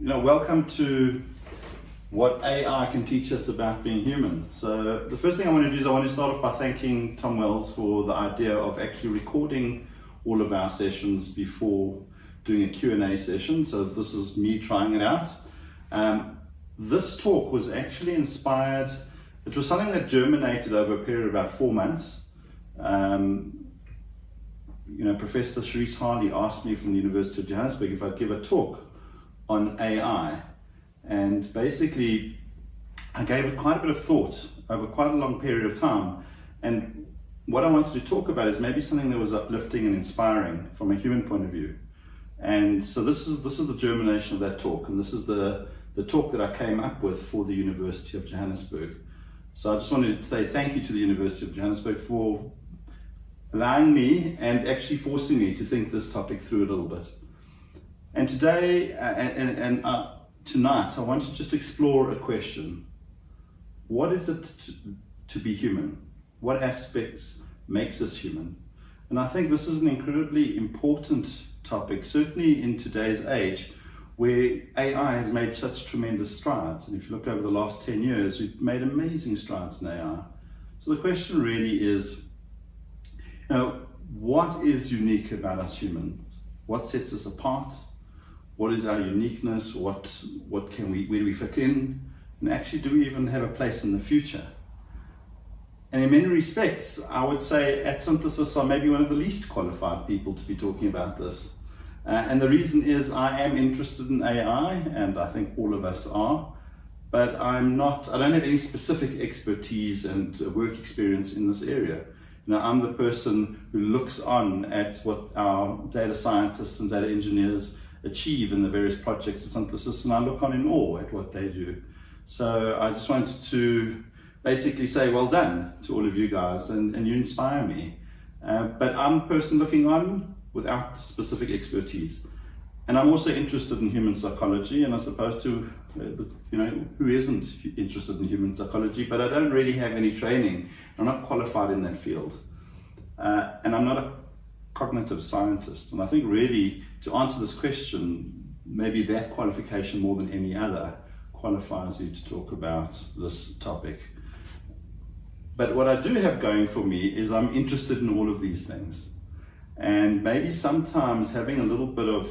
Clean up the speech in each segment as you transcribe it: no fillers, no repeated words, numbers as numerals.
Welcome to what AI can teach us about being human. So the first thing I want to do is I want to start off by thanking Tom Wells for the idea of actually recording all of our sessions before doing a Q&A session. So this is me trying it out. This talk was actually inspired, it was something that germinated over a period of about 4 months. Professor Sharice Harley asked me from the University of Johannesburg if I'd give a talk on AI, and basically I gave it quite a bit of thought over quite a long period of time, and what I wanted to talk about is maybe something that was uplifting and inspiring from a human point of view. And so this is the germination of that talk, and this is the talk that I came up with for the University of Johannesburg. So I just wanted to say thank you to the University of Johannesburg for allowing me and actually forcing me to think this topic through a little bit. And today tonight I want to just explore a question. What is it to be human? What aspects makes us human? And I think this is an incredibly important topic, certainly in today's age where AI has made such tremendous strides. And if you look over the last 10 years, we've made amazing strides in AI. So the question really is, what is unique about us humans? What sets us apart? What is our uniqueness? Where do we fit in? And actually, do we even have a place in the future? And in many respects, I would say at Synthesis are maybe one of the least qualified people to be talking about this. And the reason is I am interested in AI, and I think all of us are, but I don't have any specific expertise and work experience in this area. I'm the person who looks on at what our data scientists and data engineers achieve in the various projects of Synthesis, and I look on in awe at what they do. So I just wanted to basically say well done to all of you guys, and you inspire me. But I'm the person looking on without specific expertise. And I'm also interested in human psychology, and I suppose to, who isn't interested in human psychology, but I don't really have any training. I'm not qualified in that field. And I'm not a cognitive scientist. And I think really to answer this question, maybe that qualification more than any other qualifies you to talk about this topic. But what I do have going for me is I'm interested in all of these things. And maybe sometimes having a little bit of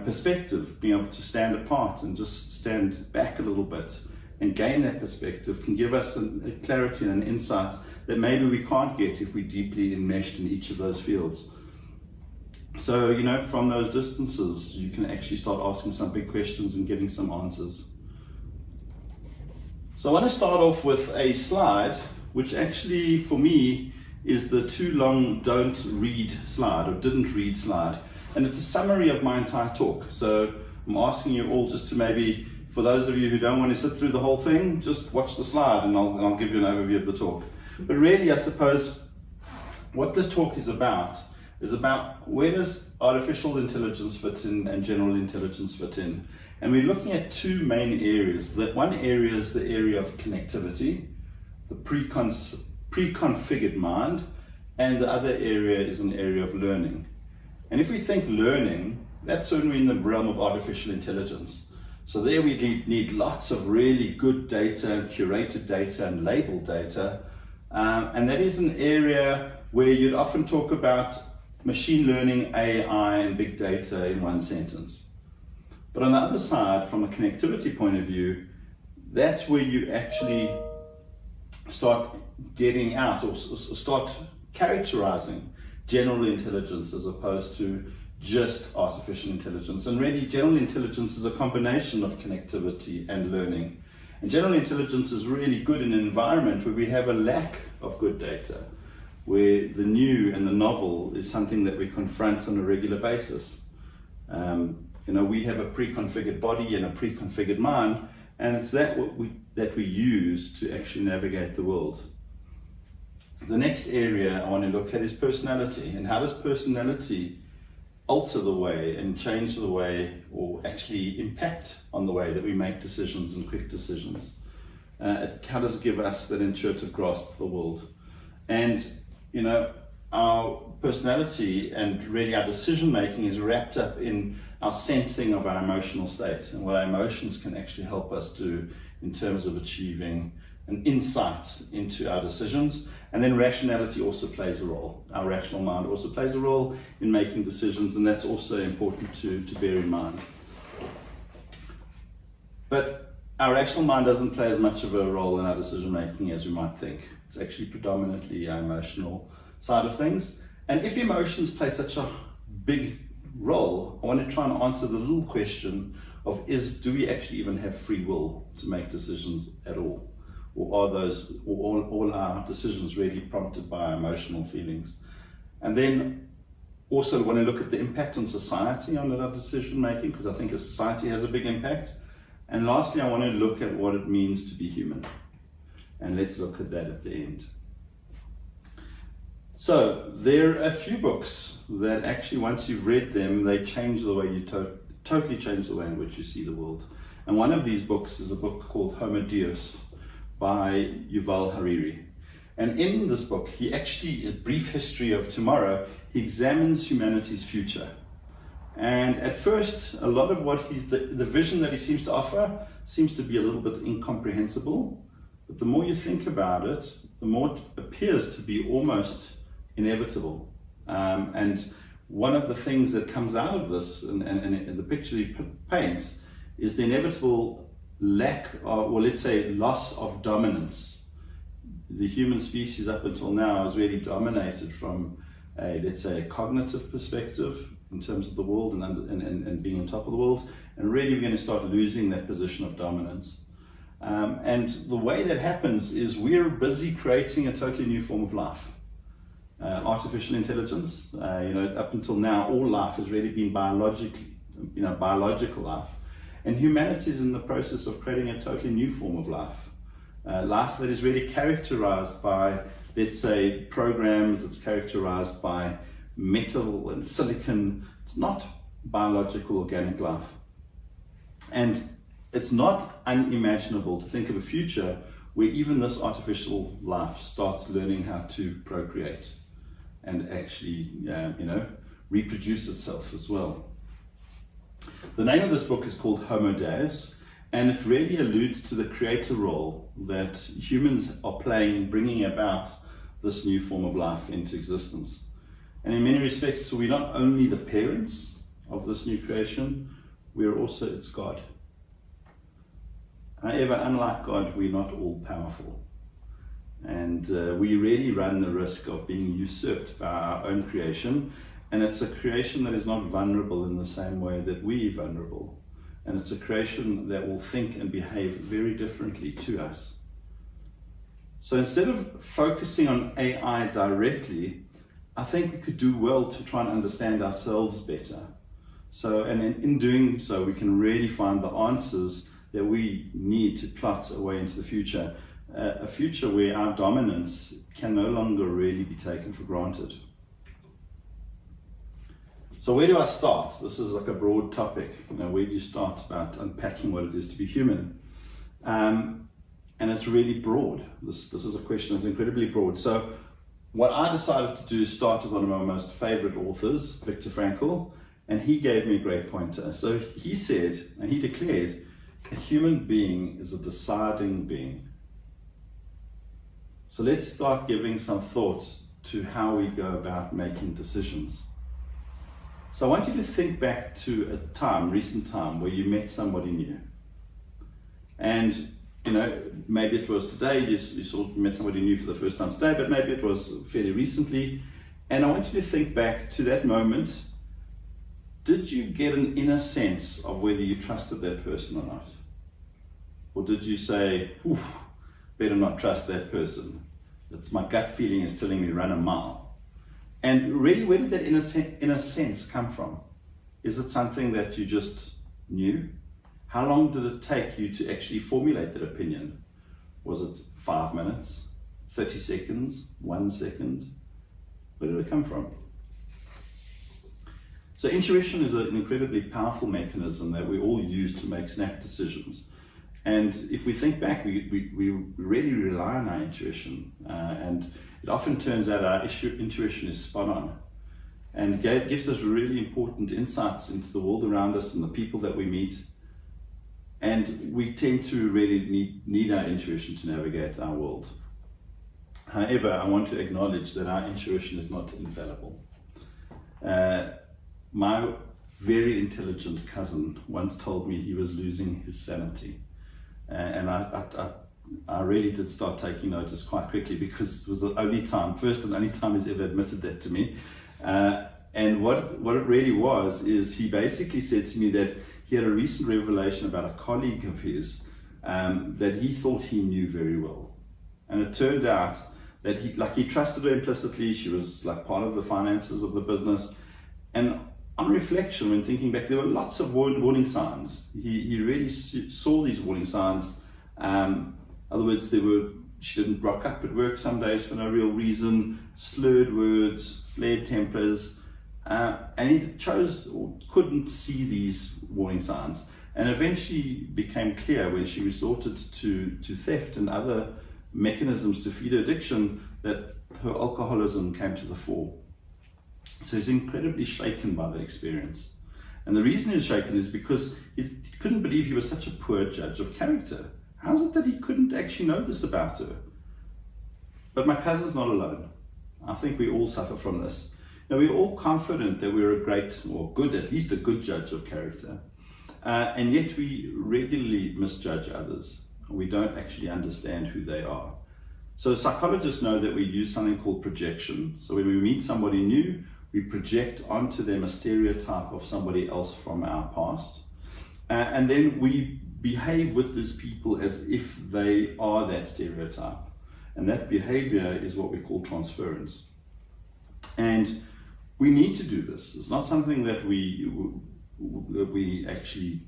perspective, being able to stand apart and just stand back a little bit and gain that perspective can give us a clarity and an insight that maybe we can't get if we're deeply enmeshed in each of those fields. So, from those distances, you can actually start asking some big questions and getting some answers. So I want to start off with a slide, which actually for me is the too long don't read slide, or didn't read slide. And it's a summary of my entire talk. So I'm asking you all just to maybe, for those of you who don't want to sit through the whole thing, just watch the slide and I'll give you an overview of the talk. But really, I suppose what this talk is about where does artificial intelligence fit in and general intelligence fit in. And we're looking at two main areas. One area is the area of connectivity, the pre-configured mind, and the other area is an area of learning. And if we think learning, that's certainly in the realm of artificial intelligence. So there we need lots of really good data, curated data and labeled data. And that is an area where you'd often talk about machine learning, AI, and big data in one sentence. But on the other side, from a connectivity point of view, that's where you actually start getting out or start characterizing general intelligence as opposed to just artificial intelligence. And really, general intelligence is a combination of connectivity and learning. And general intelligence is really good in an environment where we have a lack of good data, where the new and the novel is something that we confront on a regular basis. We have a pre-configured body and a pre-configured mind, and it's that we use to actually navigate the world. The next area I want to look at is personality, and how does personality alter the way and change the way, or actually impact on the way that we make decisions and quick decisions. How does it give us that intuitive grasp of the world? And our personality and really our decision making is wrapped up in our sensing of our emotional state and what our emotions can actually help us do in terms of achieving an insight into our decisions. And then rationality also plays a role. Our rational mind also plays a role in making decisions, and that's also important to bear in mind. But our rational mind doesn't play as much of a role in our decision making as we might think. It's actually predominantly our emotional side of things. And if emotions play such a big role, I want to try and answer the little question of do we actually even have free will to make decisions at all? Or are all our decisions really prompted by our emotional feelings? And then also want to look at the impact on society on our decision making, because I think a society has a big impact. And lastly, I want to look at what it means to be human. And let's look at that at the end. So there are a few books that actually, once you've read them, they change the way you totally change the way in which you see the world. And one of these books is a book called Homo Deus by Yuval Harari. And in this book, he actually, a brief history of tomorrow, he examines humanity's future. And at first, a lot of what the vision that he seems to offer seems to be a little bit incomprehensible. But the more you think about it, the more it appears to be almost inevitable. And one of the things that comes out of this, and the picture he paints, is the inevitable lack of, or let's say loss of dominance. The human species up until now has really dominated from a, let's say, a cognitive perspective in terms of the world and being on top of the world, and really we're going to start losing that position of dominance. And the way that happens is we're busy creating a totally new form of life. Artificial intelligence, up until now, all life has really been biological life. And humanity is in the process of creating a totally new form of life. Life that is really characterized by, let's say, programs, it's characterized by metal and silicon. It's not biological organic life. And it's not unimaginable to think of a future where even this artificial life starts learning how to procreate and actually, reproduce itself as well. The name of this book is called Homo Deus, and it really alludes to the creator role that humans are playing in bringing about this new form of life into existence. And in many respects, so we're not only the parents of this new creation, we are also its God. However, unlike God, we're not all powerful. And we really run the risk of being usurped by our own creation. And it's a creation that is not vulnerable in the same way that we're vulnerable. And it's a creation that will think and behave very differently to us. So instead of focusing on AI directly, I think we could do well to try and understand ourselves better. So, and in doing so, we can really find the answers that we need to plot a way into the future. A future where our dominance can no longer really be taken for granted. So where do I start? This is like a broad topic. Where do you start about unpacking what it is to be human? And it's really broad. This is a question that's incredibly broad. So what I decided to do is start with one of my most favorite authors, Viktor Frankl, and he gave me a great pointer. So he said, and he declared, a human being is a deciding being. So let's start giving some thought to how we go about making decisions. So I want you to think back to a recent time where you met somebody new. And, maybe it was today, you met somebody new for the first time today, but maybe it was fairly recently. And I want you to think back to that moment. Did you get an inner sense of whether you trusted that person or not? Or did you say, better not trust that person? It's my gut feeling is telling me run a mile. And really, where did that inner sense come from? Is it something that you just knew? How long did it take you to actually formulate that opinion? Was it 5 minutes, 30 seconds, 1 second? Where did it come from? So intuition is an incredibly powerful mechanism that we all use to make snap decisions. And if we think back, we really rely on our intuition. And it often turns out our intuition is spot on. and gives us really important insights into the world around us and the people that we meet. And we tend to really need our intuition to navigate our world. However, I want to acknowledge that our intuition is not infallible. My very intelligent cousin once told me he was losing his sanity. And I really did start taking notice quite quickly, because it was the first and only time he's ever admitted that to me. And what it really was is he basically said to me that he had a recent revelation about a colleague of his that he thought he knew very well. And it turned out that he trusted her implicitly. She was like part of the finances of the business. And on reflection, when thinking back, there were lots of warning signs. He really saw these warning signs. In other words, she didn't rock up at work some days for no real reason, slurred words, flared tempers, and he chose or couldn't see these warning signs. And eventually became clear when she resorted to theft and other mechanisms to feed her addiction that her alcoholism came to the fore. So he's incredibly shaken by that experience. And the reason he was shaken is because he couldn't believe he was such a poor judge of character. How is it that he couldn't actually know this about her? But my cousin's not alone. I think we all suffer from this. Now, we're all confident that we're a great, or good, at least a good judge of character. And yet we regularly misjudge others. We don't actually understand who they are. So psychologists know that we use something called projection. So when we meet somebody new, we project onto them a stereotype of somebody else from our past. And then we behave with these people as if they are that stereotype. And that behavior is what we call transference. And we need to do this. It's not something that we actually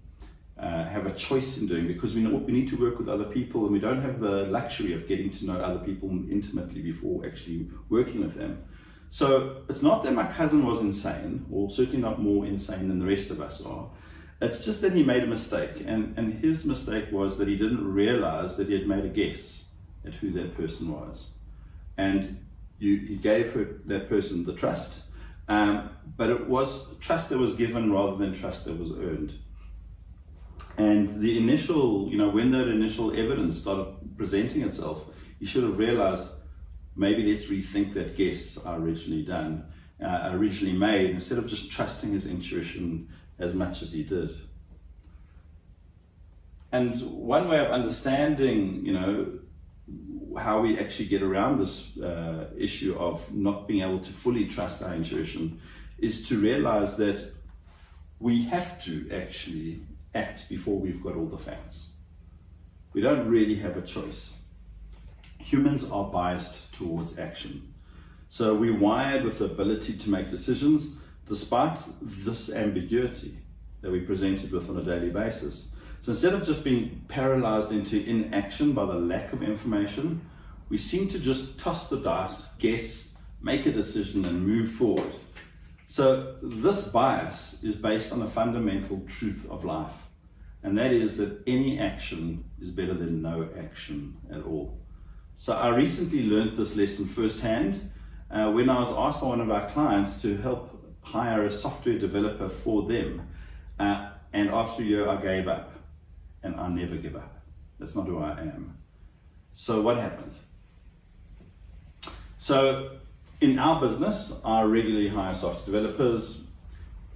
have a choice in doing, because we know we need to work with other people, and we don't have the luxury of getting to know other people intimately before actually working with them. So it's not that my cousin was insane, or certainly not more insane than the rest of us are. It's just that he made a mistake, and his mistake was that he didn't realize that he had made a guess at who that person was. And he gave that person the trust, but it was trust that was given rather than trust that was earned. And the initial, when that initial evidence started presenting itself, he should have realized, maybe let's rethink that guess I originally made, instead of just trusting his intuition as much as he did. And one way of understanding, how we actually get around this issue of not being able to fully trust our intuition is to realize that we have to actually act before we've got all the facts. We don't really have a choice. Humans are biased towards action. So we're wired with the ability to make decisions despite this ambiguity that we're presented with on a daily basis. So instead of just being paralyzed into inaction by the lack of information, we seem to just toss the dice, guess, make a decision, and move forward. So this bias is based on a fundamental truth of life, and that is that any action is better than no action at all. So I recently learned this lesson firsthand when I was asked by one of our clients to help hire a software developer for them. And after a year, I gave up. And I never give up. That's not who I am. So what happened? So in our business, I regularly hire software developers,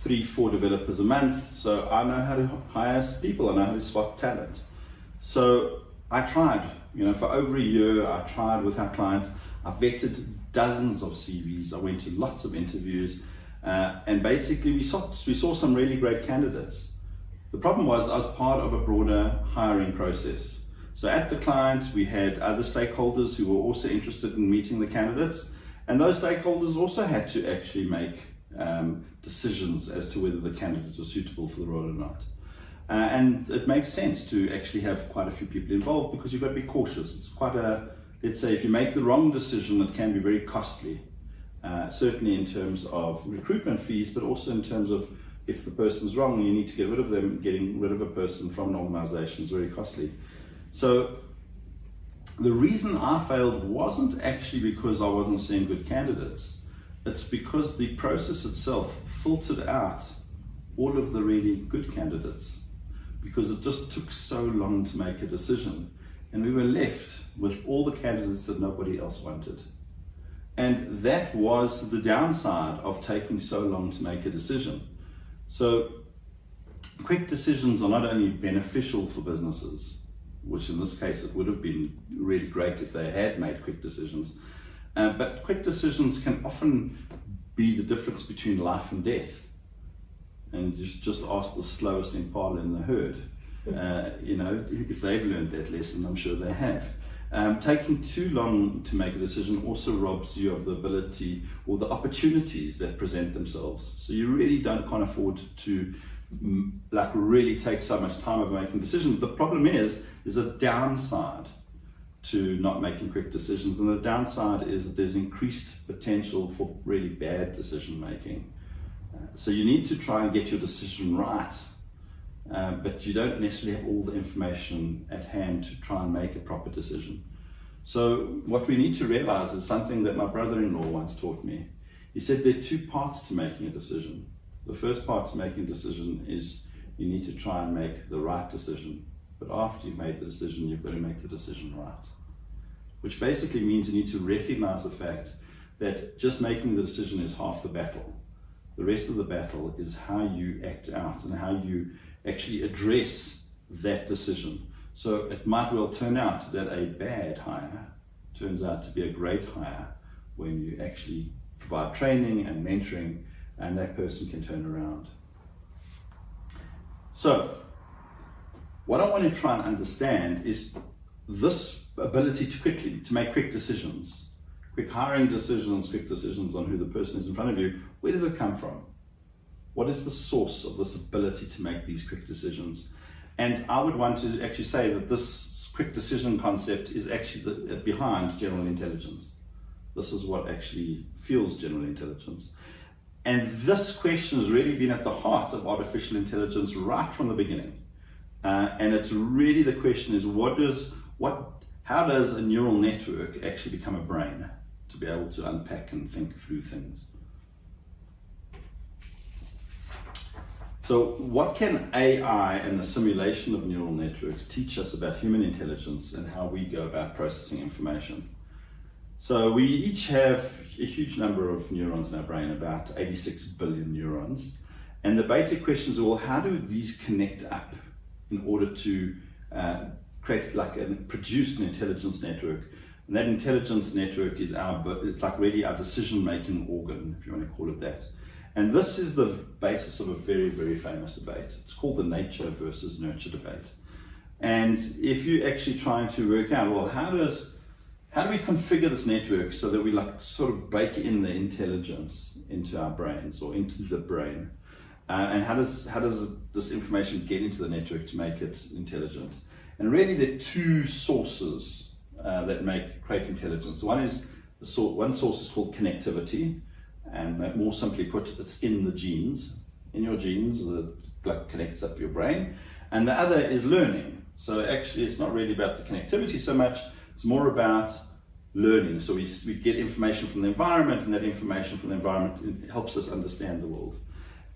3-4 developers a month. So I know how to hire people. I know how to spot talent. So I tried, for over a year, I tried with our clients. I vetted dozens of CVs. I went to lots of interviews. And basically we saw some really great candidates. The problem was I was part of a broader hiring process. So at the client, we had other stakeholders who were also interested in meeting the candidates. And those stakeholders also had to actually make decisions as to whether the candidate was suitable for the role or not. And it makes sense to actually have quite a few people involved, because you've got to be cautious. It's quite let's say if you make the wrong decision, it can be very costly. Certainly in terms of recruitment fees, but also in terms of if the person's wrong and you need to get rid of them, getting rid of a person from an organization is very costly. So the reason I failed wasn't actually because I wasn't seeing good candidates. it's because the process itself filtered out all of the really good candidates, because it just took so long to make a decision. And we were left with all the candidates that nobody else wanted. And that was the downside of taking so long to make a decision. So quick decisions are not only beneficial for businesses, which in this case it would have been really great if they had made quick decisions, but quick decisions can often be the difference between life and death. And just ask the slowest impala in the herd. If they've learned that lesson, I'm sure they have. Taking too long to make a decision also robs you of the ability or the opportunities that present themselves. So you really can't afford to really take so much time of making decisions. The problem is a downside to not making quick decisions, and the downside is that there's increased potential for really bad decision making. So you need to try and get your decision right, but you don't necessarily have all the information at hand to try and make a proper decision. So what we need to realize is something that my brother-in-law once taught me. He said there are two parts to making a decision. The first part to making a decision is you need to try and make the right decision. But after you've made the decision, you've got to make the decision right. Which basically means you need to recognize the fact that just making the decision is half the battle. The rest of the battle is how you act out and how you actually address that decision. So it might well turn out that a bad hire turns out to be a great hire when you actually provide training and mentoring, and that person can turn around. So what I want to try and understand is this ability to make quick decisions, quick hiring decisions, quick decisions on who the person is in front of you. Where does it come from? What is the source of this ability to make these quick decisions? And I would want to actually say that this quick decision concept is actually behind general intelligence. This is what actually fuels general intelligence. And this question has really been at the heart of artificial intelligence right from the beginning. And it's really the question is how does a neural network actually become a brain to be able to unpack and think through things? So what can AI and the simulation of neural networks teach us about human intelligence and how we go about processing information? So we each have a huge number of neurons in our brain, about 86 billion neurons. And the basic questions are, well, how do these connect up in order to produce an intelligence network? And that intelligence network is really our decision-making organ, if you want to call it that. And this is the basis of a very, very famous debate. It's called the nature versus nurture debate. And if you're actually trying to work out, well, how do we configure this network so that we sort of bake in the intelligence into our brains or into the brain? And how does this information get into the network to make it intelligent? And really there are two sources that create intelligence. One source is called connectivity, and more simply put, it's in the genes. In your genes, it connects up your brain. And the other is learning. So actually it's not really about the connectivity so much, it's more about learning. So we get information from the environment, and that information from the environment helps us understand the world.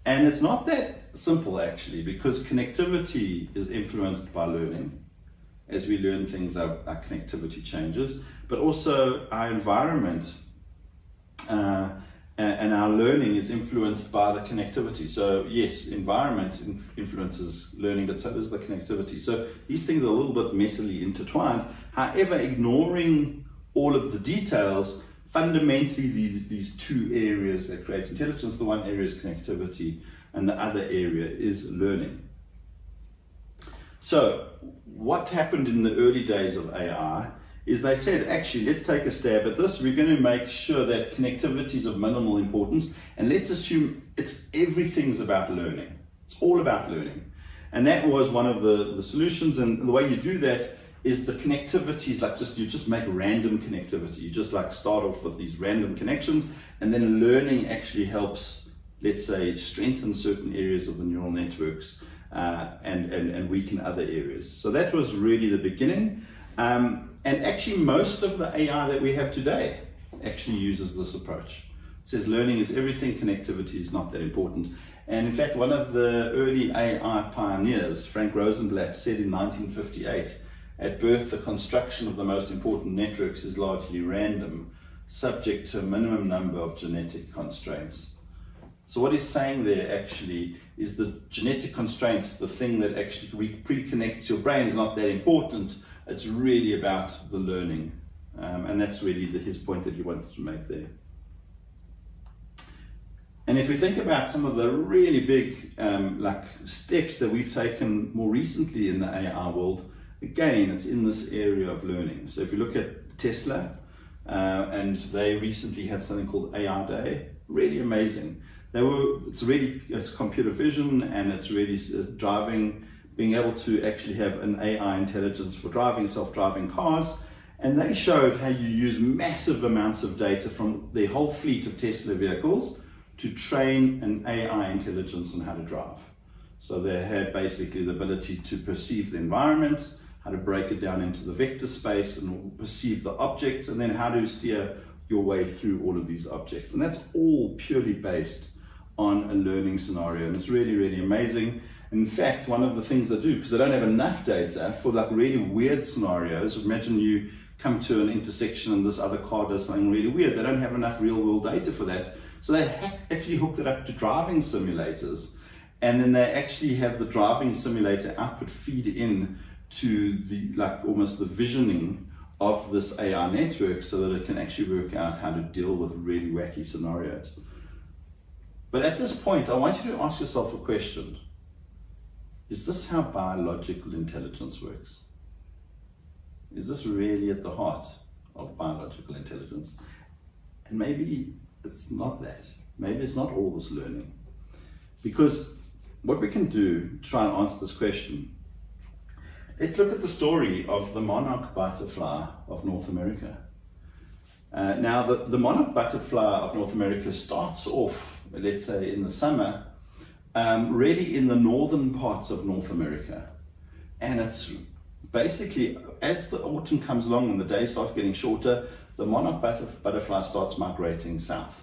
And it's not that simple actually, because connectivity is influenced by learning. As we learn things, our connectivity changes, but also our environment and our learning is influenced by the connectivity. So yes, environment influences learning, but so does the connectivity. So these things are a little bit messily intertwined. However, ignoring all of the details, fundamentally these two areas that create intelligence, the one area is connectivity and the other area is learning. So what happened in the early days of AI is they said, actually, let's take a stab at this. We're going to make sure that connectivity is of minimal importance, and let's assume everything's about learning. It's all about learning. And that was one of the solutions, and the way you do that is the connectivity is you just make random connectivity. You just start off with these random connections, and then learning actually helps, let's say, strengthen certain areas of the neural networks and weaken other areas. So that was really the beginning. And actually most of the AI that we have today actually uses this approach. It says learning is everything, connectivity is not that important. And in fact, one of the early AI pioneers, Frank Rosenblatt, said in 1958, at birth, the construction of the most important networks is largely random, subject to a minimum number of genetic constraints. So what he's saying there actually is the genetic constraints, the thing that actually pre-connects your brain, is not that important. It's really about the learning. And that's really his point that he wanted to make there. And if we think about some of the really big steps that we've taken more recently in the AI world, again, it's in this area of learning. So if you look at Tesla, and they recently had something called AI Day, really amazing. It's computer vision, and it's really driving, being able to actually have an AI intelligence for driving, self-driving cars. And they showed how you use massive amounts of data from the whole fleet of Tesla vehicles to train an AI intelligence on how to drive. So they had basically the ability to perceive the environment, how to break it down into the vector space and perceive the objects, and then how to steer your way through all of these objects. And that's all purely based on a learning scenario. And it's really, really amazing. In fact, one of the things they do, because they don't have enough data for like really weird scenarios, imagine you come to an intersection and this other car does something really weird. They don't have enough real world data for that. So they actually hooked it up to driving simulators. And then they actually have the driving simulator output feed in to the almost the visioning of this AI network so that it can actually work out how to deal with really wacky scenarios. But at this point, I want you to ask yourself a question. Is this how biological intelligence works? Is this really at the heart of biological intelligence? And maybe it's not that. Maybe it's not all this learning. Because what we can do to try and answer this question, let's look at the story of the monarch butterfly of North America. Now, the monarch butterfly of North America starts off, let's say in the summer, really in the northern parts of North America. And it's basically, as the autumn comes along and the days start getting shorter, the monarch butterfly starts migrating south.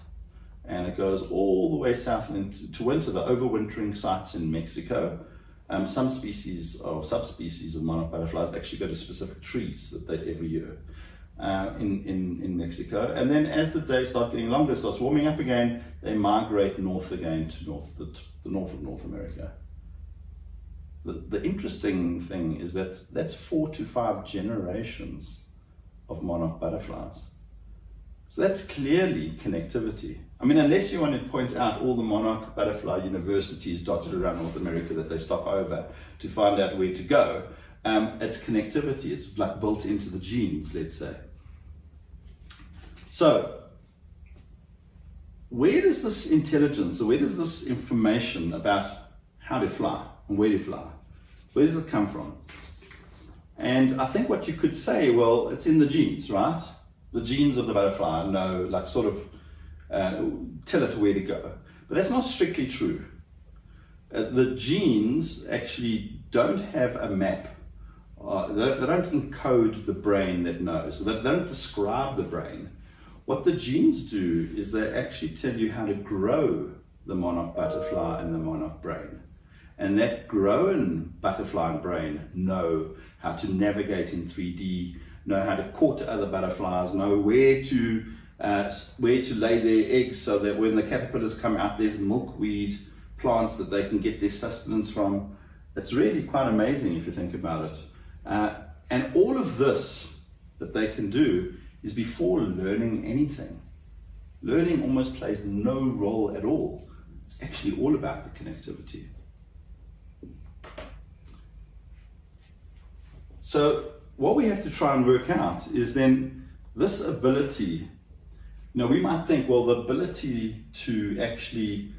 And it goes all the way south into winter, the overwintering sites in Mexico. Some species or subspecies of monarch butterflies actually go to specific trees that they every year in Mexico. And then as the days start getting longer, it starts warming up again, they migrate north again to the north of North America. The interesting thing is that that's 4 to 5 generations of monarch butterflies. So that's clearly connectivity. I mean, unless you want to point out all the monarch butterfly universities dotted around North America that they stop over to find out where to go, it's connectivity. It's like built into the genes, let's say. So, where does this intelligence, or where does this information about how to fly and where to fly, where does it come from? And I think what you could say, well, it's in the genes, right? The genes of the butterfly know, like sort of tell it where to go. But that's not strictly true. The genes actually don't have a map. They don't encode the brain that knows. So they don't describe the brain. What the genes do is they actually tell you how to grow the monarch butterfly and the monarch brain. And that grown butterfly and brain know how to navigate in 3D, know how to court other butterflies, know where to lay their eggs so that when the caterpillars come out, there's milkweed plants that they can get their sustenance from. It's really quite amazing if you think about it. And all of this that they can do is before learning anything. Learning almost plays no role at all. It's actually all about the connectivity. So what we have to try and work out is then this ability. We might think, well, the ability to actually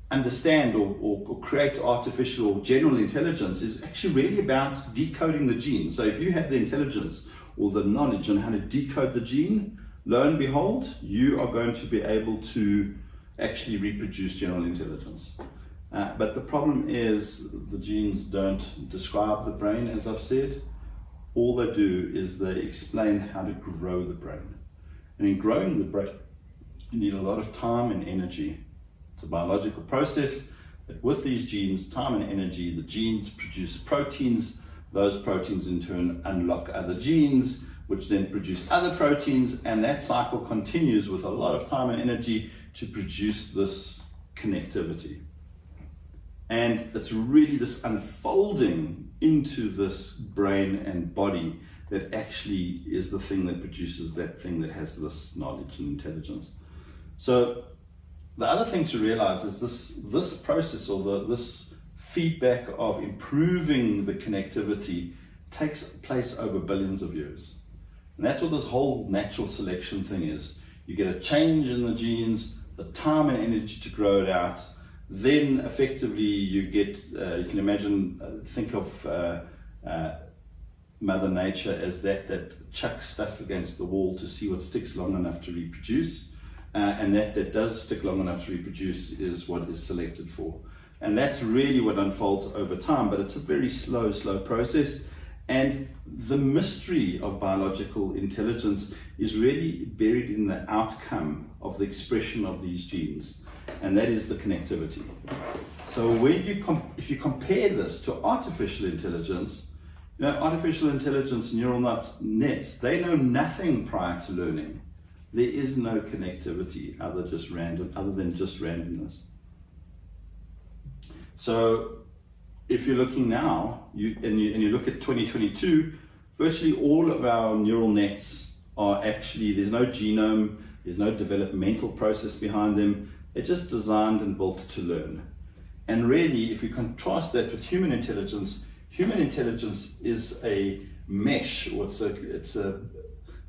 understand or create artificial or general intelligence is actually really about decoding the gene. So if you have the intelligence or the knowledge on how to decode the gene, lo and behold, you are going to be able to actually reproduce general intelligence. But the problem is the genes don't describe the brain, as I've said. All they do is they explain how to grow the brain. And in growing the brain, You need a lot of time and energy. It's a biological process that with these genes, time and energy, the genes produce proteins. Those proteins in turn unlock other genes, which then produce other proteins, and that cycle continues with a lot of time and energy to produce this connectivity. And it's really this unfolding into this brain and body that actually is the thing that produces that thing that has this knowledge and intelligence. So the other thing to realize is this process, or this feedback of improving the connectivity, takes place over billions of years. And that's what this whole natural selection thing is. You get a change in the genes, the time and energy to grow it out, then effectively you get, you can imagine, think of Mother Nature as that chucks stuff against the wall to see what sticks long enough to reproduce. And that does stick long enough to reproduce is what is selected for. And that's really what unfolds over time, but it's a very slow process. And the mystery of biological intelligence is really buried in the outcome of the expression of these genes, and that is the connectivity. So if you compare this to artificial intelligence, artificial intelligence neural nets, they know nothing prior to learning. There is no connectivity other than just randomness. So if you're looking now, you look at 2022, virtually all of our neural nets are actually, there's no genome, there's no developmental process behind them. They're just designed and built to learn. And really, if we contrast that with human intelligence is a mesh, or it's a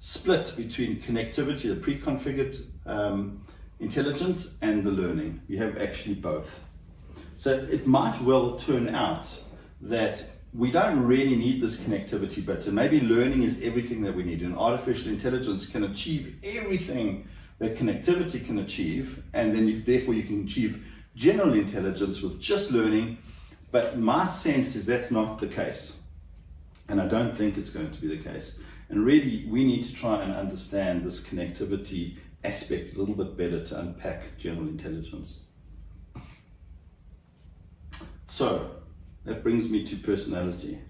split between connectivity, the pre-configured intelligence, and the learning. We have actually both. So it might well turn out that we don't really need this connectivity, but maybe learning is everything that we need. And artificial intelligence can achieve everything that connectivity can achieve, and then therefore you can achieve general intelligence with just learning. But my sense is that's not the case. And I don't think it's going to be the case. And really, we need to try and understand this connectivity aspect a little bit better to unpack general intelligence. So that brings me to personality.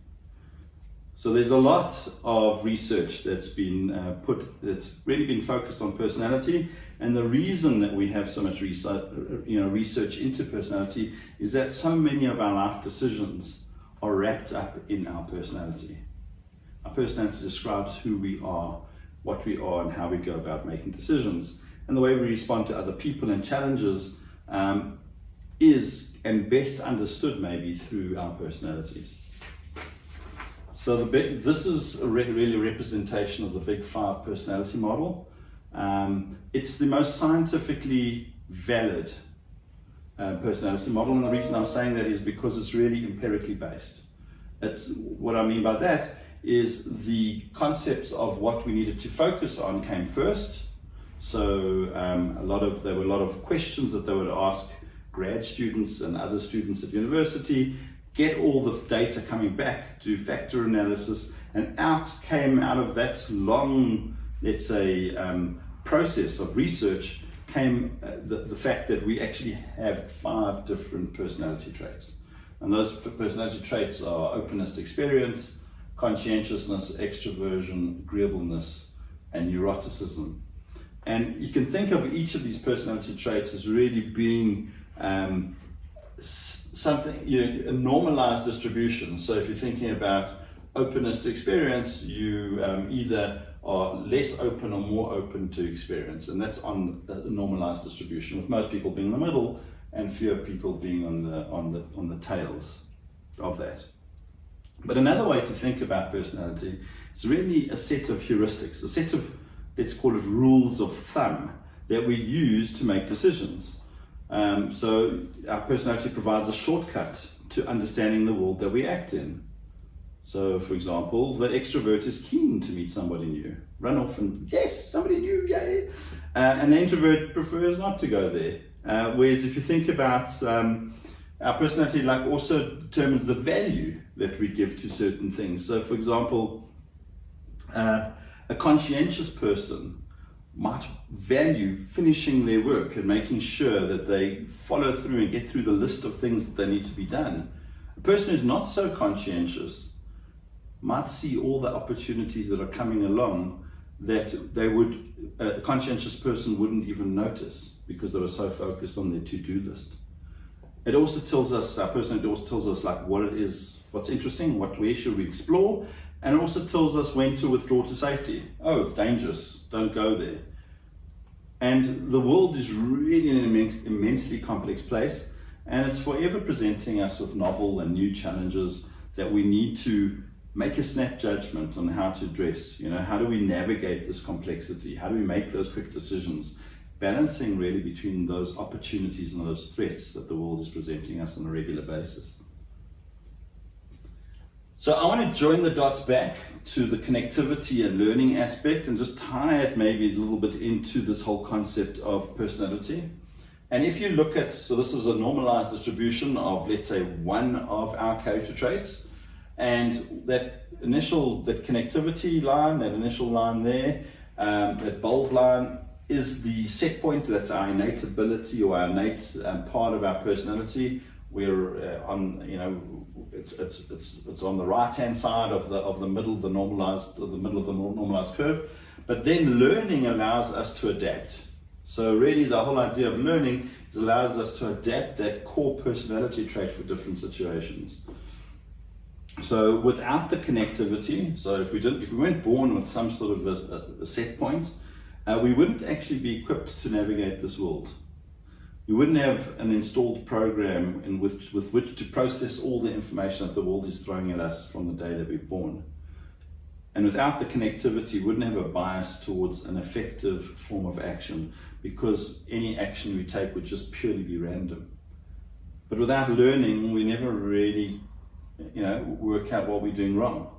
So there's a lot of research that's really been focused on personality, and the reason that we have so much research into personality is that so many of our life decisions are wrapped up in our personality. Our personality describes who we are, what we are, and how we go about making decisions. And the way we respond to other people and challenges is and best understood maybe through our personalities. So this is really a representation of the Big Five personality model. It's the most scientifically valid personality model, and the reason I'm saying that is because it's really empirically based. What I mean by that is the concepts of what we needed to focus on came first. So there were a lot of questions that they would ask grad students and other students at university, get all the data coming back, do factor analysis, and out of that long, let's say, process of research came the fact that we actually have 5 different personality traits. And those personality traits are openness to experience, conscientiousness, extroversion, agreeableness, and neuroticism. And you can think of each of these personality traits as really being something, a normalized distribution. So if you're thinking about openness to experience, you either are less open or more open to experience, and that's on the normalized distribution, with most people being in the middle and fewer people being on the tails of that. But another way to think about personality is really a set of heuristics, a set of, let's call it, rules of thumb that we use to make decisions. So our personality provides a shortcut to understanding the world that we act in. So, for example, the extrovert is keen to meet somebody new, run off and, yes, somebody new, yay! And the introvert prefers not to go there. Whereas if you think about our personality, also determines the value that we give to certain things. So, for example, a conscientious person might value finishing their work and making sure that they follow through and get through the list of things that they need to be done. A person who's not so conscientious might see all the opportunities that are coming along that a conscientious person wouldn't even notice because they were so focused on their to-do list. It also tells us, our personality also tells us like what it is, what's interesting, where should we explore, and it also tells us when to withdraw to safety. Oh, it's dangerous, don't go there. And the world is really an immensely complex place, and it's forever presenting us with novel and new challenges that we need to make a snap judgment on how to address. How do we navigate this complexity? How do we make those quick decisions? Balancing really between those opportunities and those threats that the world is presenting us on a regular basis. So I want to join the dots back to the connectivity and learning aspect and just tie it maybe a little bit into this whole concept of personality. And if you look at, so this is a normalized distribution of, let's say, one of our character traits, and that connectivity line, that initial line there, that bold line is the set point. That's our innate ability or our innate part of our personality. We're it's on the right hand side of the middle of the normalized curve. But then learning allows us to adapt. So really the whole idea of learning is allows us to adapt that core personality trait for different situations. So without the connectivity, so if we weren't born with some sort of a set point, we wouldn't actually be equipped to navigate this world. We wouldn't have an installed program with which to process all the information that the world is throwing at us from the day that we're born. And without the connectivity, we wouldn't have a bias towards an effective form of action, because any action we take would just purely be random. But without learning, we never really work out what we're doing wrong.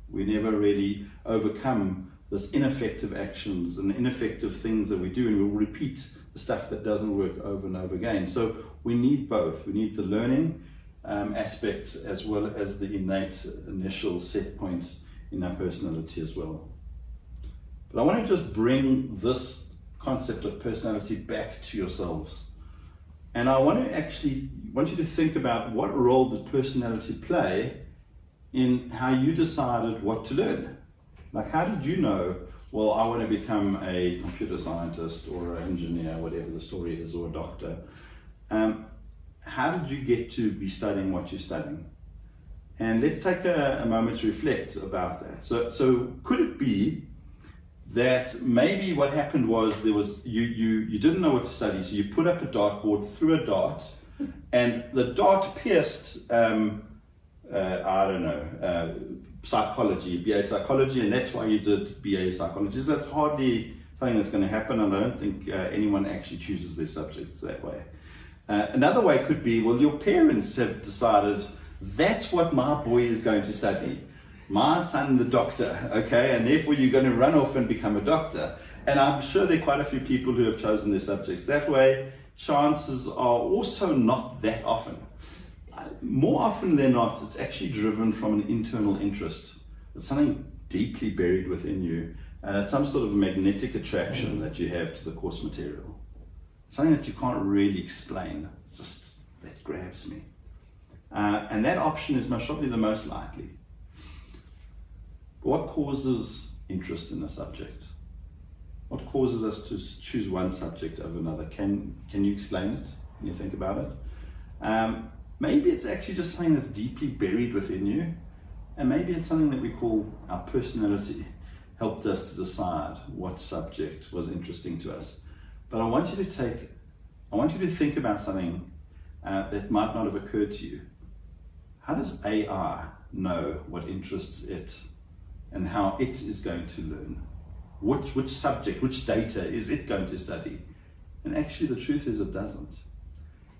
We never really overcome this ineffective actions and ineffective things that we do, and we'll repeat the stuff that doesn't work over and over again. So we need both. We need the learning aspects as well as the innate initial set point in our personality as well. But I want to just bring this concept of personality back to yourselves. And I want you to think about what role did personality play in how you decided what to learn. Like, how did you know, well, I want to become a computer scientist or an engineer, whatever the story is, or a doctor? How did you get to be studying what you're studying? And let's take a moment to reflect about that. So could it be that maybe what happened was you didn't know what to study, so you put up a dartboard, threw a dart, and the dart pierced, psychology, BA psychology, and that's why you did BA psychology. That's hardly something that's going to happen, and I don't think anyone actually chooses their subjects that way. Another way could be, well, your parents have decided that's what my boy is going to study. My son, the doctor, okay, and therefore you're going to run off and become a doctor. And I'm sure there are quite a few people who have chosen their subjects that way. Chances are also not that often. More often than not, it's actually driven from an internal interest. It's something deeply buried within you, and it's some sort of magnetic attraction that you have to the course material. Something that you can't really explain. It's just, that grabs me. And that option is most probably the most likely. What causes interest in a subject? What causes us to choose one subject over another? Can you explain it? Can you think about it? Maybe it's actually just something that's deeply buried within you, and maybe it's something that we call our personality helped us to decide what subject was interesting to us. But I want you to think about something that might not have occurred to you. How does AI know what interests it and how it is going to learn? Which subject, which data is it going to study? And actually the truth is it doesn't.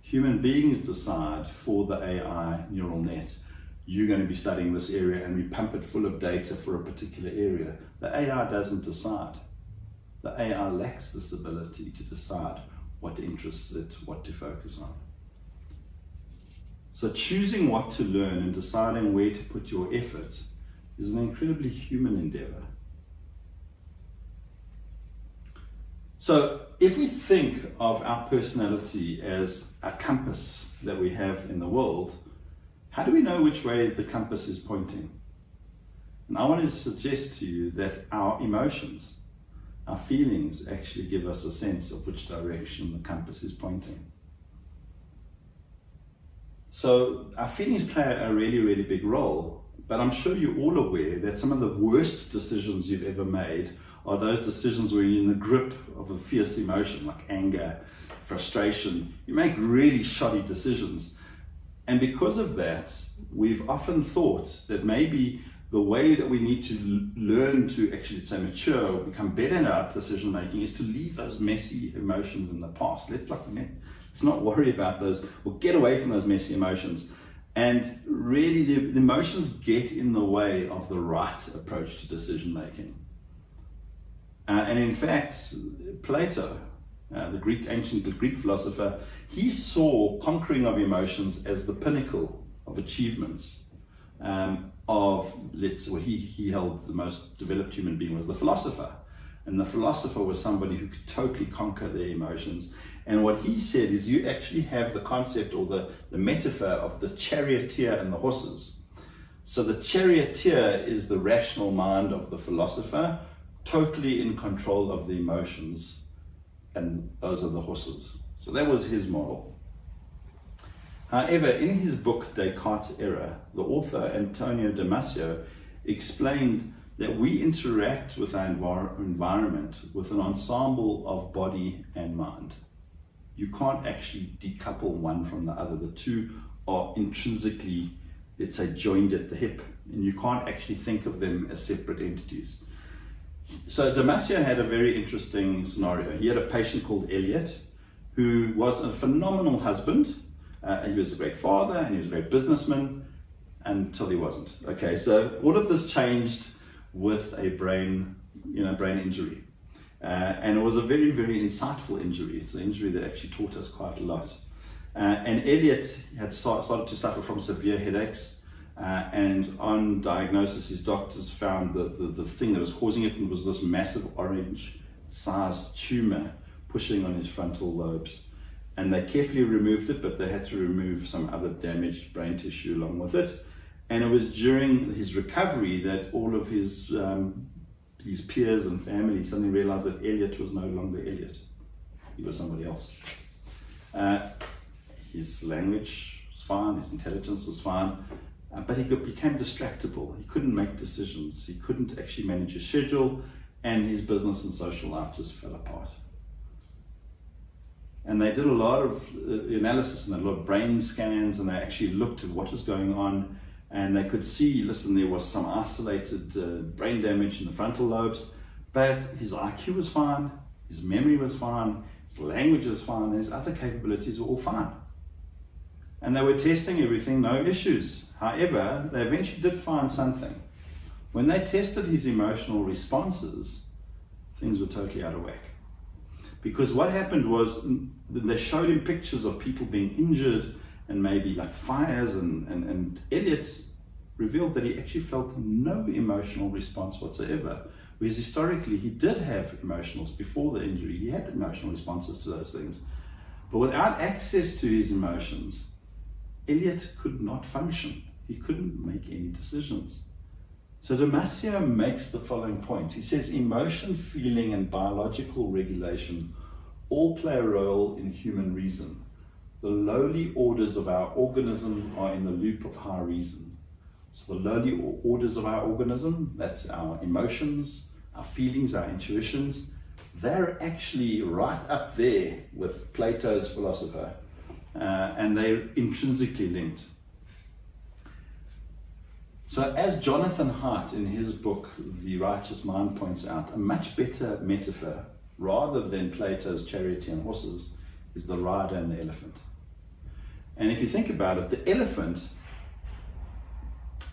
Human beings decide for the AI neural net, you're going to be studying this area, and we pump it full of data for a particular area. The AI doesn't decide. The AI lacks this ability to decide what interests it, what to focus on. So choosing what to learn and deciding where to put your effort is an incredibly human endeavor. So if we think of our personality as a compass that we have in the world, how do we know which way the compass is pointing? And I want to suggest to you that our emotions, our feelings actually give us a sense of which direction the compass is pointing. So our feelings play a really, really big role, but I'm sure you're all aware that some of the worst decisions you've ever made are those decisions where you're in the grip of a fierce emotion like anger, frustration. You make really shoddy decisions. And because of that, we've often thought that maybe the way that we need to learn to actually say mature or become better in our decision making is to leave those messy emotions in the past. Let's not worry about those, or get away from those messy emotions. And really the emotions get in the way of the right approach to decision making. And in fact, Plato, the ancient Greek philosopher, he saw conquering of emotions as the pinnacle of achievements. He held the most developed human being was the philosopher. And the philosopher was somebody who could totally conquer their emotions. And what he said is you actually have the concept or the metaphor of the charioteer and the horses. So the charioteer is the rational mind of the philosopher, totally in control of the emotions, and those are the horses. So that was his model. However, in his book Descartes' Error, the author Antonio Damasio explained that we interact with our environment with an ensemble of body and mind. You can't actually decouple one from the other. The two are intrinsically, let's say, joined at the hip, and you can't actually think of them as separate entities. So Damasio had a very interesting scenario. He had a patient called Elliot, who was a phenomenal husband. He was a great father and he was a great businessman until he wasn't. Okay, so all of this changed with a brain injury. And it was a very, very insightful injury. It's an injury that actually taught us quite a lot. And Elliot had started to suffer from severe headaches. And on diagnosis, his doctors found the thing that was causing it was this massive orange-sized tumor pushing on his frontal lobes. And they carefully removed it, but they had to remove some other damaged brain tissue along with it. And it was during his recovery that all of his peers and family suddenly realized that Elliot was no longer Elliot. He was somebody else. His language was fine, his intelligence was fine, but he became distractible. He couldn't make decisions. He couldn't actually manage his schedule, and his business and social life just fell apart. And they did a lot of analysis and a lot of brain scans, and they actually looked at what was going on, and they could see, there was some isolated brain damage in the frontal lobes, but his IQ was fine, his memory was fine, his language was fine, his other capabilities were all fine. And they were testing everything, no issues. However, they eventually did find something. When they tested his emotional responses, things were totally out of whack. Because what happened was they showed him pictures of people being injured and maybe like fires, and Elliot revealed that he actually felt no emotional response whatsoever. Whereas historically he did have emotions before the injury. He had emotional responses to those things. But without access to his emotions, Elliot could not function. He couldn't make any decisions. So Damasio makes the following point. He says, emotion, feeling, and biological regulation all play a role in human reason. The lowly orders of our organism are in the loop of high reason. So the lowly orders of our organism, that's our emotions, our feelings, our intuitions, they're actually right up there with Plato's philosopher, and they're intrinsically linked. So as Jonathan Haidt in his book, The Righteous Mind, points out, a much better metaphor, rather than Plato's charioteer and horses, is the rider and the elephant. And if you think about it, the elephant,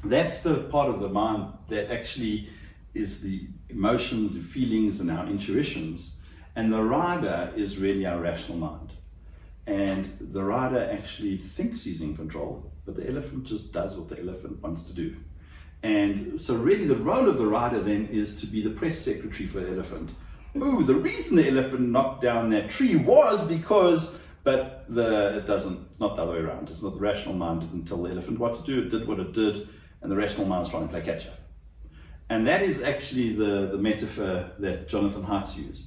that's the part of the mind that actually is the emotions, the feelings, and our intuitions. And the rider is really our rational mind. And the rider actually thinks he's in control, but the elephant just does what the elephant wants to do. And so really the role of the rider then is to be the press secretary for the elephant. ooh, the reason the elephant knocked down that tree was because, but it doesn't, not the other way around. It's not the rational mind didn't tell the elephant what to do, it did what it did, and the rational mind's trying to play catch up. And that is actually the metaphor that Jonathan Haidt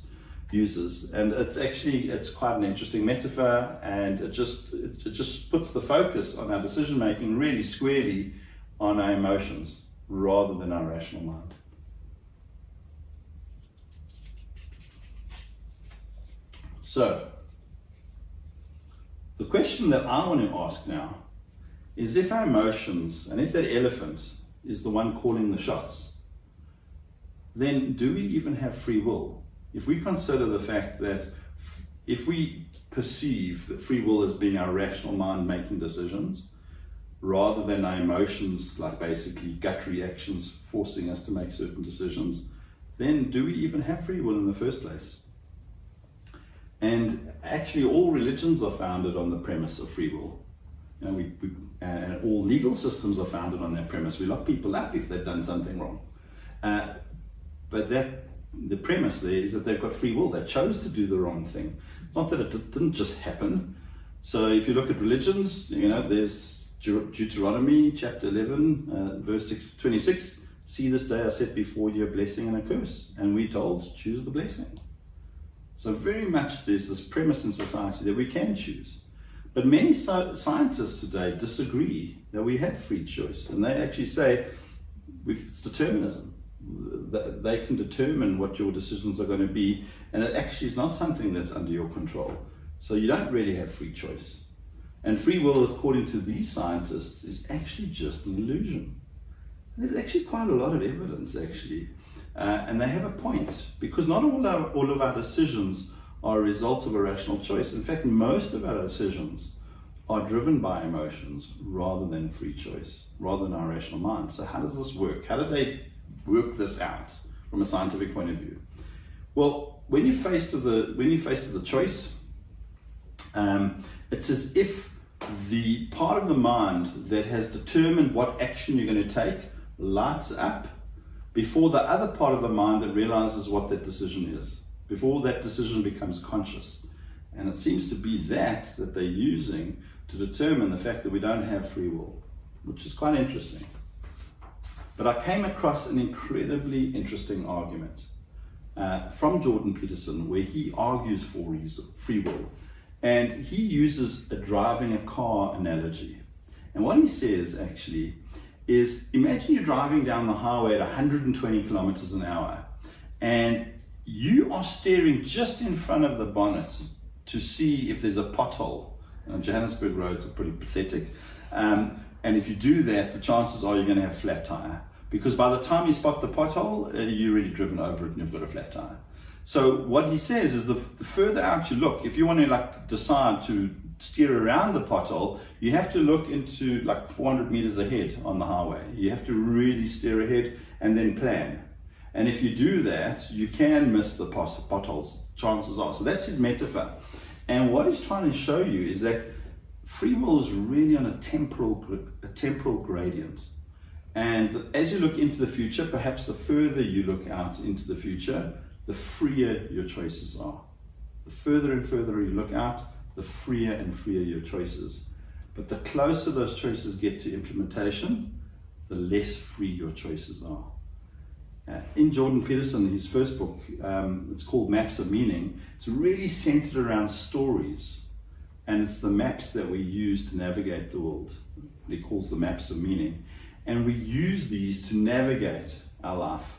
uses. And it's quite an interesting metaphor, and it just puts the focus on our decision making really squarely on our emotions rather than our rational mind. So, the question that I want to ask now is, if our emotions, and if that elephant is the one calling the shots, then do we even have free will? If we consider the fact that if we perceive that free will as being our rational mind making decisions, rather than our emotions, like basically gut reactions forcing us to make certain decisions, then do we even have free will in the first place? And actually all religions are founded on the premise of free will. You know, and all legal systems are founded on that premise. We lock people up if they've done something wrong. But the premise there is that they've got free will. They chose to do the wrong thing. It's not that it didn't just happen. So if you look at religions, you know, there's Deuteronomy chapter 11, verse 26. See, this day I set before you a blessing and a curse. And we're told, choose the blessing. So very much there's this premise in society that we can choose. But many scientists today disagree that we have free choice. And they actually say it's determinism. They can determine what your decisions are going to be. And it actually is not something that's under your control. So you don't really have free choice. And free will, according to these scientists, is actually just an illusion. There's actually quite a lot of evidence, actually. And they have a point, because not all of our decisions are a result of a rational choice. In fact, most of our decisions are driven by emotions rather than free choice, rather than our rational mind. So how does this work? How do they work this out from a scientific point of view? Well, when you're faced with a choice, it's as if the part of the mind that has determined what action you're going to take lights up before the other part of the mind that realizes what that decision is, before that decision becomes conscious. And it seems to be that they're using to determine the fact that we don't have free will, which is quite interesting. But I came across an incredibly interesting argument from Jordan Peterson, where he argues for free will. And he uses a driving a car analogy. And what he says actually is, imagine you're driving down the highway at 120 kilometers an hour, and you are staring just in front of the bonnet to see if there's a pothole. And Johannesburg roads are pretty pathetic. And if you do that, the chances are you're going to have a flat tire. Because by the time you spot the pothole, you've already driven over it and you've got a flat tire. So what he says is the further out you look, if you want to decide to steer around the pothole, you have to look into 400 meters ahead on the highway. You have to really steer ahead and then plan. And if you do that, you can miss the potholes, chances are. So that's his metaphor. And what he's trying to show you is that free will is really on a temporal gradient. And as you look into the future, perhaps the further you look out into the future, the freer your choices are. The further and further you look out, the freer and freer your choices. But the closer those choices get to implementation, the less free your choices are. In Jordan Peterson, his first book, it's called Maps of Meaning. It's really centered around stories. And it's the maps that we use to navigate the world. He calls the maps of meaning. And we use these to navigate our life.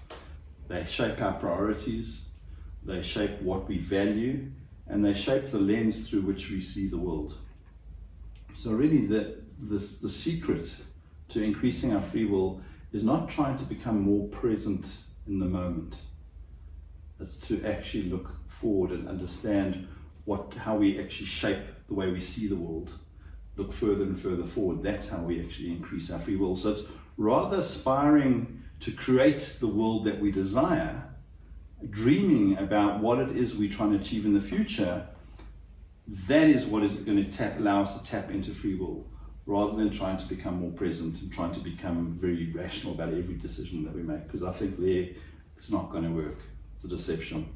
They shape our priorities, they shape what we value, and they shape the lens through which we see the world. So really the secret to increasing our free will is not trying to become more present in the moment. It's to actually look forward and understand how we actually shape the way we see the world. Look further and further forward. That's how we actually increase our free will. So it's rather aspiring to create the world that we desire, dreaming about what it is we're trying to achieve in the future. That is what is going to allow us to tap into free will, rather than trying to become more present and trying to become very rational about every decision that we make. Because I think it's not going to work. It's a deception.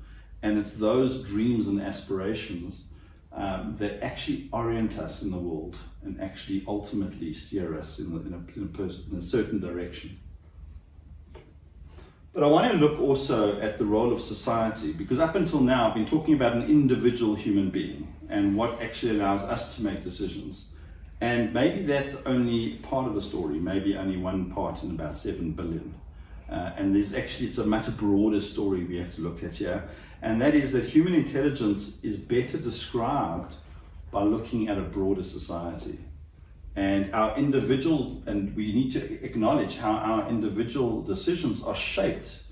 And it's those dreams and aspirations that actually orient us in the world and actually ultimately steer us in a certain direction. But I want to look also at the role of society, because up until now I've been talking about an individual human being and what actually allows us to make decisions. And maybe that's only part of the story, maybe only one part in about 7 billion. And it's a much broader story we have to look at here. And that is that human intelligence is better described by looking at a broader society. And we need to acknowledge how our individual decisions are shaped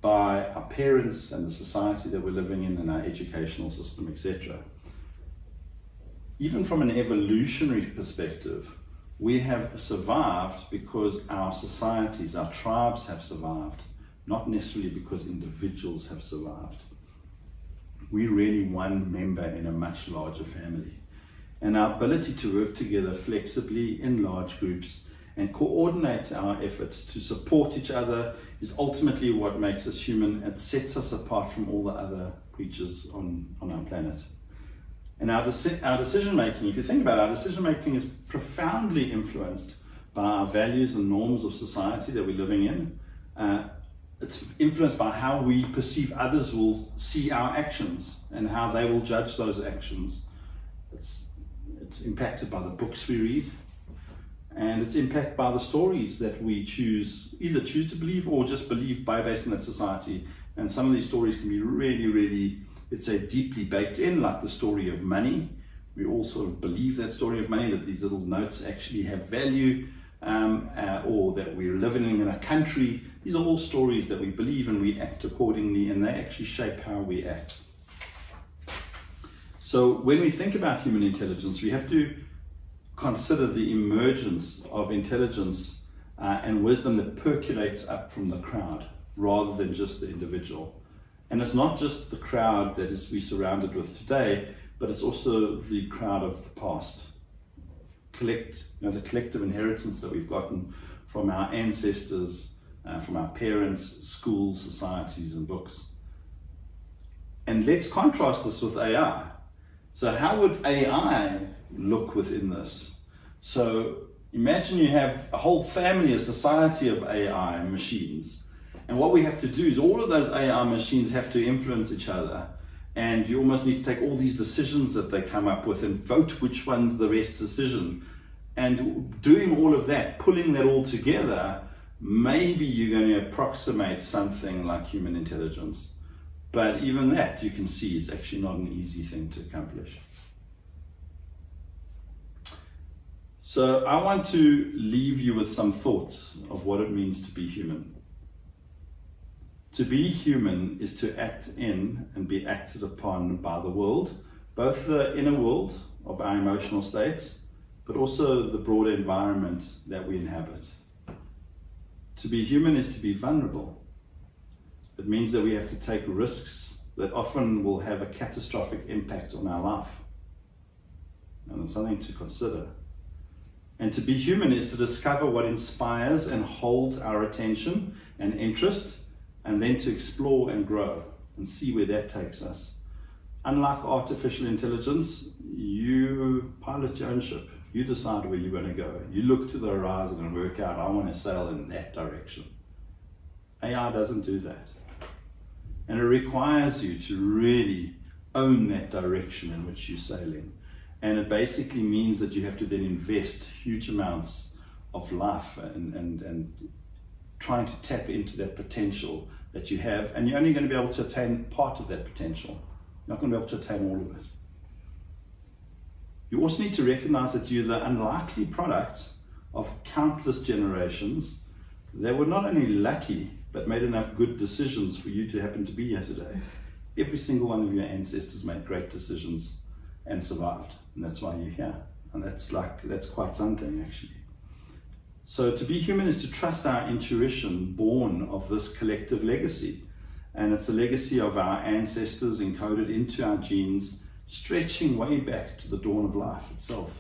by our parents and the society that we're living in and our educational system, etc. Even from an evolutionary perspective, we have survived because our societies, our tribes have survived, not necessarily because individuals have survived. We're really one member in a much larger family. And our ability to work together flexibly in large groups and coordinate our efforts to support each other is ultimately what makes us human and sets us apart from all the other creatures on our planet. And our decision making, if you think about it, our decision making is profoundly influenced by our values and norms of society that we're living in. It's influenced by how we perceive others will see our actions and how they will judge those actions. It's impacted by the books we read, and it's impacted by the stories that we either choose to believe or just believe based on that society. And some of these stories can be really, really, let's say, deeply baked in, like the story of money. We all sort of believe that story of money, that these little notes actually have value, or that we're living in a country. These are all stories that we believe, and we act accordingly, and they actually shape how we act. So when we think about human intelligence, we have to consider the emergence of intelligence and wisdom that percolates up from the crowd rather than just the individual. And it's not just the crowd that we're surrounded with today, but it's also the crowd of the past. The collective inheritance that we've gotten from our ancestors, from our parents, schools, societies, and books. And let's contrast this with AI. So how would AI look within this? So imagine you have a whole family, a society of AI machines. And what we have to do is all of those AI machines have to influence each other. And you almost need to take all these decisions that they come up with and vote which one's the best decision. And doing all of that, pulling that all together, maybe you're going to approximate something like human intelligence. But even that, you can see, is actually not an easy thing to accomplish. So I want to leave you with some thoughts of what it means to be human. To be human is to act in and be acted upon by the world, both the inner world of our emotional states, but also the broader environment that we inhabit. To be human is to be vulnerable. It means that we have to take risks that often will have a catastrophic impact on our life. And it's something to consider. And to be human is to discover what inspires and holds our attention and interest, and then to explore and grow and see where that takes us. Unlike artificial intelligence, you pilot your own ship. You decide where you're going to go. You look to the horizon and work out, I want to sail in that direction. AI doesn't do that. And it requires you to really own that direction in which you're sailing. And it basically means that you have to then invest huge amounts of life and trying to tap into that potential that you have. And you're only going to be able to attain part of that potential. You're not going to be able to attain all of it. You also need to recognize that you're the unlikely product of countless generations that were not only lucky, but made enough good decisions for you to happen to be here today. Every single one of your ancestors made great decisions and survived, and that's why you're here. And that's quite something, actually. So to be human is to trust our intuition, born of this collective legacy. And it's a legacy of our ancestors encoded into our genes, stretching way back to the dawn of life itself.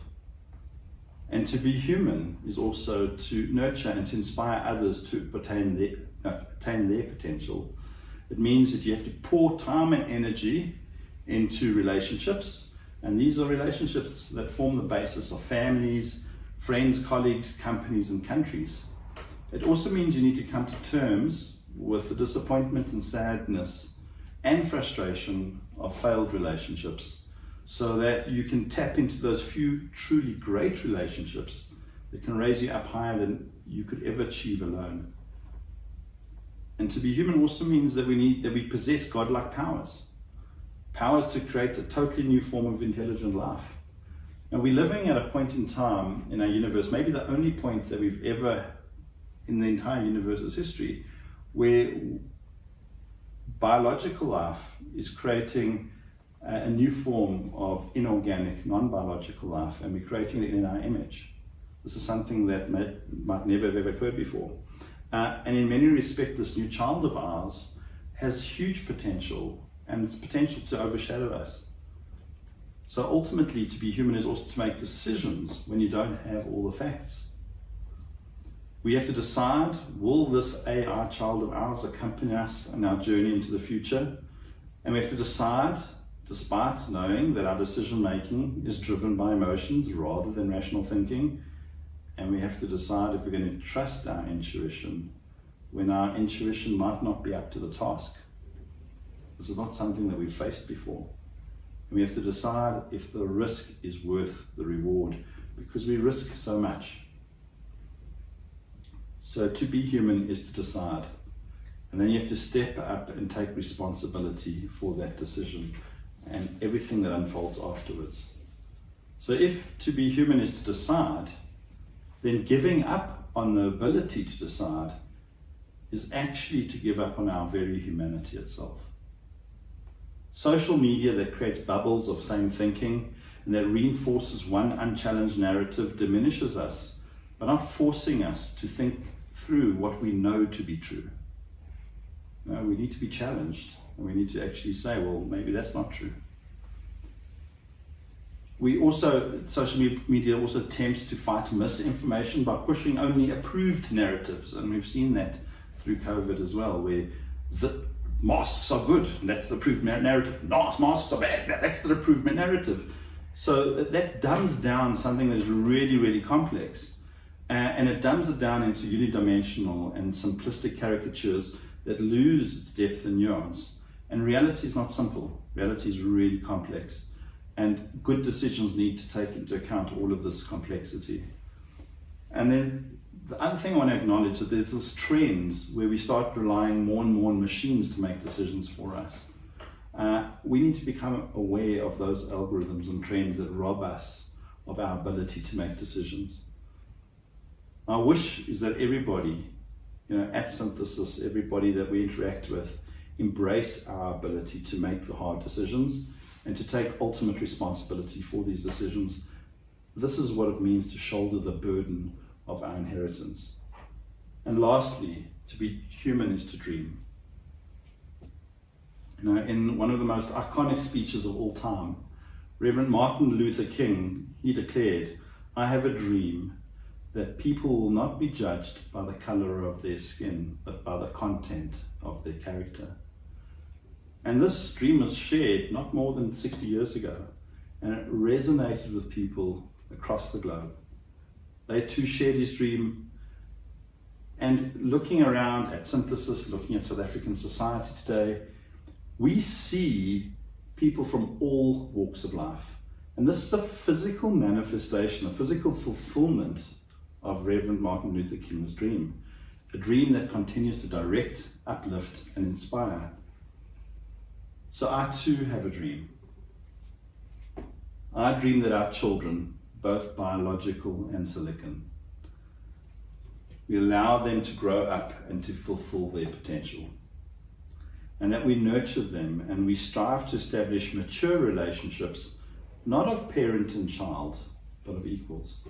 And to be human is also to nurture and to inspire others to attain their potential. It means that you have to pour time and energy into relationships, and these are relationships that form the basis of families, friends, colleagues, companies, and countries. It also means you need to come to terms with the disappointment and sadness and frustration of failed relationships, so that you can tap into those few truly great relationships that can raise you up higher than you could ever achieve alone. And to be human also means that we possess godlike powers to create a totally new form of intelligent life. And we're living at a point in time in our universe, maybe the only point that we've ever in the entire universe's history, where biological life is creating a new form of inorganic, non-biological life, and we're creating it in our image. This is something that might never have ever occurred before. And in many respects, this new child of ours has huge potential, and its potential to overshadow us. So ultimately, to be human is also to make decisions when you don't have all the facts. We have to decide, will this AI child of ours accompany us on our journey into the future? And we have to decide, despite knowing that our decision making is driven by emotions rather than rational thinking. And we have to decide if we're going to trust our intuition when our intuition might not be up to the task. This is not something that we've faced before. And we have to decide if the risk is worth the reward, because we risk so much. So to be human is to decide. And then you have to step up and take responsibility for that decision and everything that unfolds afterwards. So if to be human is to decide, then giving up on the ability to decide is actually to give up on our very humanity itself. Social media that creates bubbles of same thinking and that reinforces one unchallenged narrative diminishes us, but not forcing us to think through what we know to be true. No, we need to be challenged, and we need to actually say, well, maybe that's not true. Social media also attempts to fight misinformation by pushing only approved narratives, and we've seen that through COVID as well, where the masks are good, and that's the approved narrative. No, masks are bad, that's the approved narrative. So that dumbs down something that is really, really complex, and it dumbs it down into unidimensional and simplistic caricatures that lose its depth and nuance. And reality is not simple. Reality is really complex. And good decisions need to take into account all of this complexity. And then the other thing I want to acknowledge is that there's this trend where we start relying more and more on machines to make decisions for us. We need to become aware of those algorithms and trends that rob us of our ability to make decisions. Our wish is that everybody, at Synthesis, everybody that we interact with, embrace our ability to make the hard decisions and to take ultimate responsibility for these decisions. This is what it means to shoulder the burden of our inheritance. And lastly, to be human is to dream. In one of the most iconic speeches of all time, Reverend Martin Luther King, he declared, "I have a dream that people will not be judged by the color of their skin, but by the content of their character." And this dream was shared not more than 60 years ago, and it resonated with people across the globe. They too shared his dream. And looking around at Synthesis, looking at South African society today, we see people from all walks of life. And this is a physical manifestation, a physical fulfillment of Reverend Martin Luther King's dream. A dream that continues to direct, uplift, and inspire. So I too have a dream. I dream that our children, both biological and silicon, we allow them to grow up and to fulfill their potential. And that we nurture them and we strive to establish mature relationships, not of parent and child, but of equals.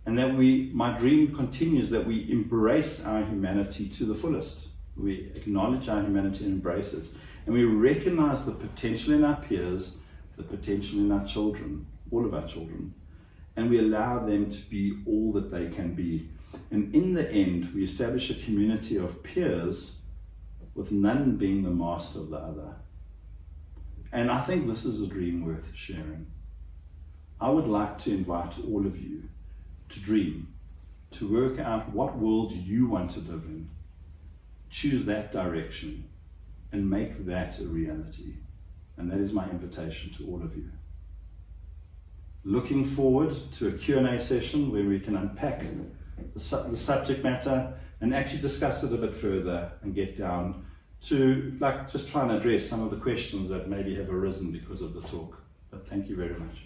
And that my dream continues that we embrace our humanity to the fullest. We acknowledge our humanity and embrace it. And we recognize the potential in our peers, the potential in our children, all of our children. And we allow them to be all that they can be. And in the end, we establish a community of peers with none being the master of the other. And I think this is a dream worth sharing. I would like to invite all of you to dream, to work out what world you want to live in. Choose that direction and make that a reality. And that is my invitation to all of you. Looking forward to a Q&A session where we can unpack the subject matter and actually discuss it a bit further and get down to just trying to address some of the questions that maybe have arisen because of the talk. But thank you very much.